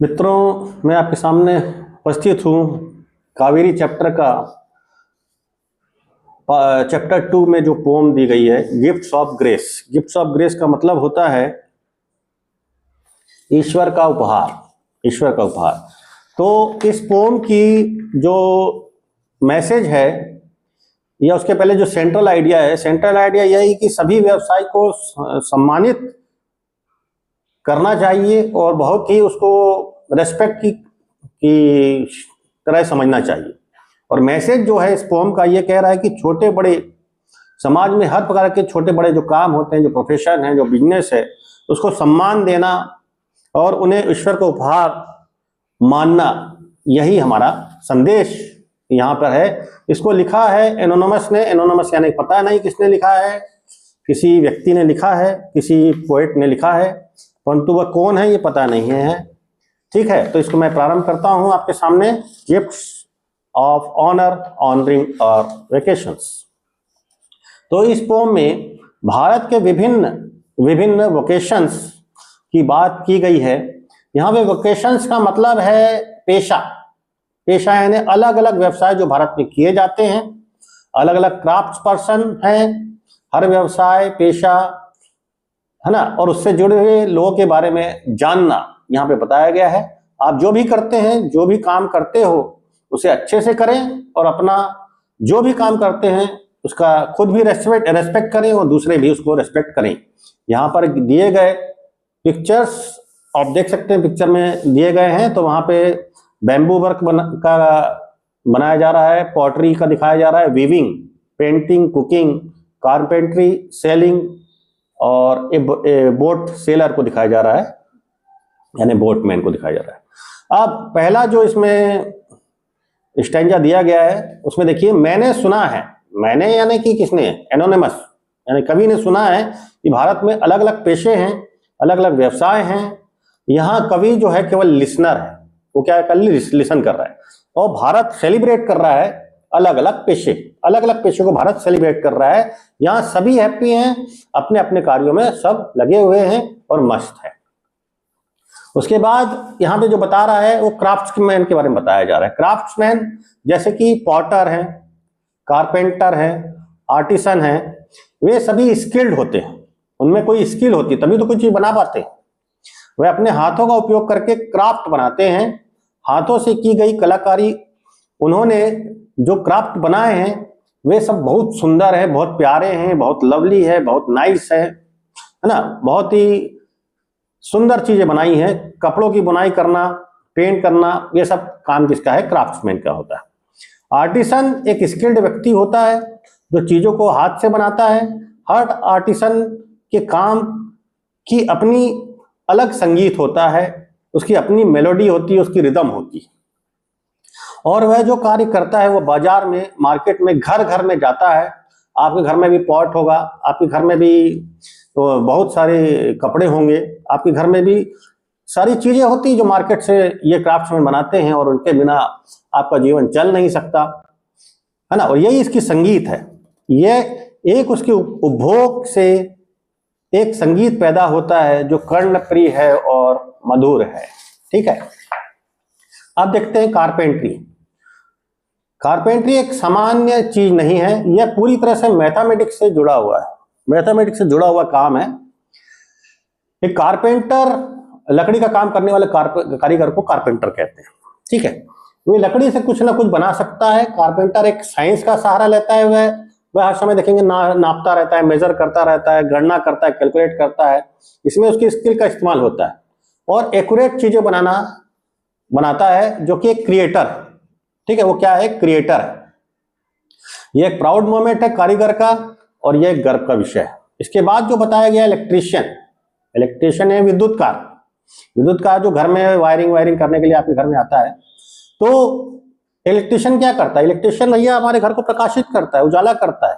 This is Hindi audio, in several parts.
मित्रों, मैं आपके सामने उपस्थित हूँ कावेरी चैप्टर 2 में जो पोम दी गई है, gifts of grace. Gifts of grace का मतलब होता है ईश्वर का उपहार, ईश्वर का उपहार। तो इस पोम की जो मैसेज है या उसके पहले जो सेंट्रल आइडिया है, सेंट्रल आइडिया यही कि सभी व्यवसाय को सम्मानित करना चाहिए और बहुत ही उसको रेस्पेक्ट की तरह समझना चाहिए। और मैसेज जो है इस पोम का ये कह रहा है कि छोटे बड़े समाज में हर प्रकार के छोटे बड़े जो काम होते हैं, जो प्रोफेशन है, जो बिजनेस है, उसको सम्मान देना और उन्हें ईश्वर का उपहार मानना, यही हमारा संदेश यहाँ पर है। इसको लिखा है एनोनिमस ने। एनोनिमस यानी पता नहीं किसने लिखा है, किसी व्यक्ति ने लिखा है, किसी पोएट ने लिखा है, परंतु वह कौन है ये पता नहीं है। ठीक है, तो इसको मैं प्रारंभ करता हूं आपके सामने। गिफ्ट्स ऑफ ऑनर ऑनरिंग और वेकेशंस। तो इस पोम में भारत के विभिन्न वोकेशंस की बात की गई है। यहाँ पे वोकेशंस का मतलब है पेशा। पेशा यानी अलग अलग व्यवसाय जो भारत में किए जाते हैं, अलग अलग क्राफ्ट्स पर्सन हैं, हर व्यवसाय पेशा है ना, और उससे जुड़े हुए लोगों के बारे में जानना यहाँ पे बताया गया है। आप जो भी करते हैं, जो भी काम करते हो, उसे अच्छे से करें और अपना जो भी काम करते हैं उसका खुद भी रेस्पेक्ट करें और दूसरे भी उसको रेस्पेक्ट करें। यहाँ पर दिए गए पिक्चर्स आप देख सकते हैं, पिक्चर में दिए गए हैं। तो वहाँ पे बैम्बू वर्क का बनाया जा रहा है, पॉटरी का दिखाया जा रहा है, weaving, painting, cooking, carpentry, selling और ए बोट सेलर को दिखाया जा रहा है, यानी बोटमैन को दिखाया जा रहा है। अब पहला जो इसमें स्टैंजा दिया गया है उसमें देखिए, मैंने सुना है। मैंने यानी कि किसने? एनोनिमस, यानी कवि ने सुना है कि भारत में अलग अलग पेशे हैं, अलग अलग व्यवसाय हैं। यहाँ कवि जो है केवल लिसनर है, वो क्या है, कल लिसन कर रहा है। और भारत सेलिब्रेट कर रहा है अलग अलग पेशे को भारत सेलिब्रेट कर रहा है। यहाँ सभी हैप्पी हैं, अपने अपने कार्यों में सब लगे हुए हैं और मस्त है। उसके बाद यहाँ पे जो बता रहा है वो क्राफ्ट्समैन के बारे में बताया जा रहा है। क्राफ्ट्समैन जैसे कि पॉटर हैं, कारपेंटर हैं, आर्टिसन हैं, वे सभी स्किल्ड होते हैं। उनमें कोई स्किल होती है तभी तो कोई चीज बना पाते हैं। वे अपने हाथों का उपयोग करके क्राफ्ट बनाते हैं, हाथों से की गई कलाकारी। उन्होंने जो क्राफ्ट बनाए हैं वे सब बहुत सुंदर है, बहुत प्यारे हैं, बहुत लवली है, बहुत नाइस है ना, बहुत ही सुंदर चीजें बनाई हैं। कपड़ों की बुनाई करना, पेंट करना, ये सब काम किसका है? क्राफ्ट्समैन का होता है। आर्टिसन एक स्किल्ड व्यक्ति होता है जो चीजों को हाथ से बनाता है। हर आर्टिसन के काम की अपनी अलग संगीत होता है, उसकी अपनी मेलोडी होती है, उसकी रिदम होती है। और वह जो कार्य करता है वो बाजार में, मार्केट में, घर घर में जाता है। आपके घर में भी पॉट होगा, आपके घर में भी तो बहुत सारे कपड़े होंगे, आपके घर में भी सारी चीजें होती जो मार्केट से ये क्राफ्ट्समैन बनाते हैं, और उनके बिना आपका जीवन चल नहीं सकता है ना। और यही इसकी संगीत है। ये एक उसके उपभोग से एक संगीत पैदा होता है जो कर्णप्रिय है और मधुर है। ठीक है, अब देखते हैं कारपेंट्री। कारपेंट्री एक सामान्य चीज नहीं है, यह पूरी तरह से मैथमेटिक्स से जुड़ा हुआ है, मैथमेटिक्स से जुड़ा हुआ काम है। एक कारपेंटर, लकड़ी का काम करने वाले कारीगर को कारपेंटर कहते हैं। ठीक है, वो लकड़ी से कुछ ना कुछ बना सकता है। कारपेंटर एक साइंस का सहारा लेता है। वह हर समय देखेंगे नापता रहता है, मेजर करता रहता है, गणना करता है, कैलकुलेट करता है। इसमें उसकी स्किल का इस्तेमाल होता है और एक्यूरेट चीजें बनाता है, जो कि एक क्रिएटर। ठीक है, वो क्या है? क्रिएटर है। ये एक प्राउड मोमेंट है कारीगर का और ये एक गर्व का विषय है। इसके बाद जो बताया गया इलेक्ट्रीशियन है विद्युतकार जो घर में वायरिंग करने के लिए आपके घर में आता है। तो इलेक्ट्रीशियन क्या करता है? इलेक्ट्रीशियन भैया हमारे घर को प्रकाशित करता है, उजाला करता है,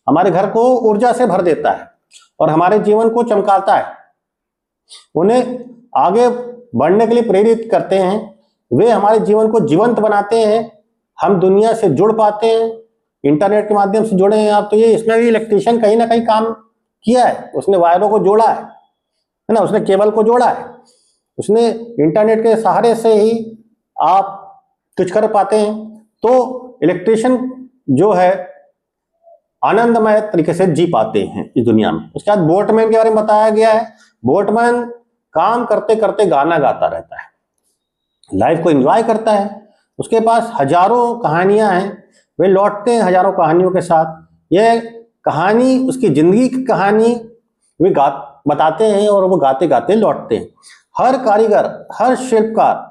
हमारे घर को ऊर्जा से भर देता है और हमारे जीवन को चमकाता है, उन्हें आगे बढ़ने के लिए प्रेरित करते हैं। वे हमारे जीवन को जीवंत बनाते हैं, हम दुनिया से जुड़ पाते हैं, इंटरनेट के माध्यम से जुड़े हैं आप। तो ये इसमें भी इलेक्ट्रीशियन कहीं ना कहीं काम किया है, उसने वायरों को जोड़ा है ना, उसने केबल को जोड़ा है। उसने इंटरनेट के सहारे से ही आप कुछ कर पाते हैं। तो इलेक्ट्रिशियन जो है आनंदमय तरीके से जी पाते हैं इस दुनिया में। उसके बाद बोटमैन के बारे में बताया गया है। बोटमैन काम करते करते गाना गाता रहता है, लाइफ को एंजॉय करता है। उसके पास हजारों कहानियां हैं, वे लौटते हैं हजारों कहानियों के साथ। यह कहानी उसकी जिंदगी की कहानी वे बताते हैं और वो गाते गाते लौटते हैं। हर कारीगर, हर शिल्पकार,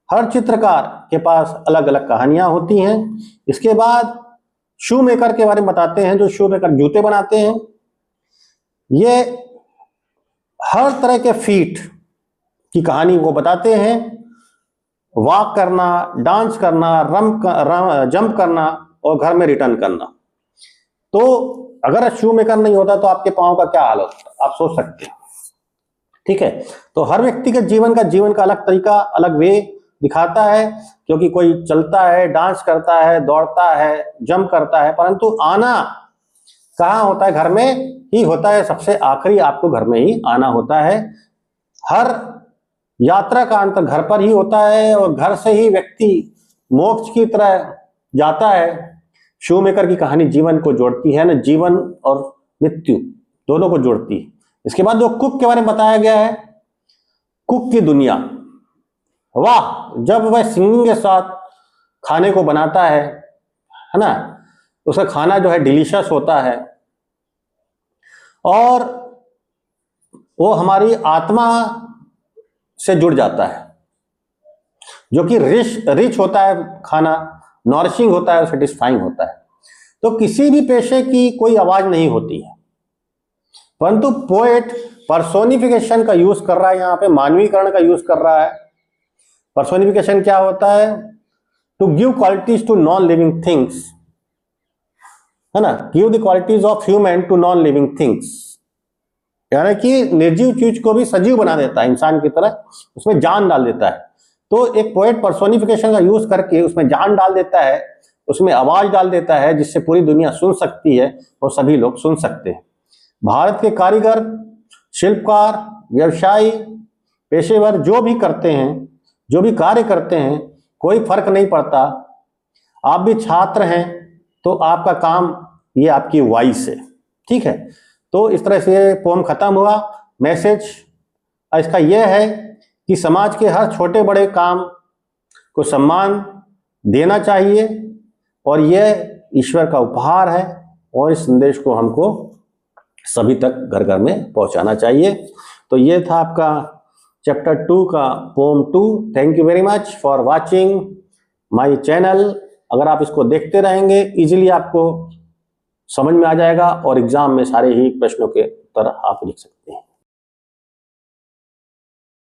हर चित्रकार के पास अलग अलग कहानियां होती हैं। इसके बाद शू मेकर के बारे में बताते हैं, जो शू मेकर जूते बनाते हैं। ये हर तरह के फीट की कहानी को बताते हैं, वॉक करना, डांस करना, जंप करना और घर में रिटर्न करना। तो अगर शू मेकर नहीं होता तो आपके पाँव का क्या हाल होता, आप सोच सकते हैं। ठीक है, तो हर व्यक्ति के जीवन का अलग तरीका, अलग वे दिखाता है, क्योंकि कोई चलता है, डांस करता है, दौड़ता है, जंप करता है, परंतु आना कहाँ होता है? घर में ही होता है। सबसे आखिरी आपको घर में ही आना होता है। हर यात्रा का अंत घर पर ही होता है और घर से ही व्यक्ति मोक्ष की तरह जाता है। शू मेकर की कहानी जीवन को जोड़ती है, ना जीवन और मृत्यु दोनों को जोड़ती है। इसके बाद जो कुक के बारे में बताया गया है, कुक की दुनिया, वाह! जब वह सिंगिंग के साथ खाने को बनाता है ना, उसका खाना जो है डिलीशियस होता है और वो हमारी आत्मा से जुड़ जाता है, जो कि रिच होता है खाना, नॉरिशिंग होता है, सेटिस्फाइंग होता है। तो किसी भी पेशे की कोई आवाज नहीं होती है, परंतु पोएट पर्सोनिफिकेशन का यूज कर रहा है, यहां पे मानवीकरण का यूज कर रहा है। पर्सोनिफिकेशन क्या होता है? To give qualities to non living things, है ना, give the qualities of human to non living things, यानी कि निर्जीव चीज को भी सजीव बना देता है, इंसान की तरह उसमें जान डाल देता है। तो एक पोएट पर्सोनिफिकेशन का यूज करके उसमें जान डाल देता है, उसमें आवाज डाल देता है, जिससे पूरी दुनिया सुन सकती है और सभी लोग सुन सकते हैं। भारत के कारीगर, शिल्पकार, व्यवसायी, पेशेवर जो भी करते हैं, जो भी कार्य करते हैं, कोई फर्क नहीं पड़ता। आप भी छात्र हैं तो आपका काम ये आपकी वॉइस है। ठीक है, तो इस तरह से पोम खत्म हुआ। मैसेज इसका यह है कि समाज के हर छोटे बड़े काम को सम्मान देना चाहिए और यह ईश्वर का उपहार है और इस संदेश को हमको सभी तक घर घर में पहुंचाना चाहिए। तो ये था आपका चैप्टर 2 का poem 2। Thank you very much for watching my channel. अगर आप इसको देखते रहेंगे इजीली आपको समझ में आ जाएगा और एग्जाम में सारे ही प्रश्नों के उत्तर आप लिख सकते हैं।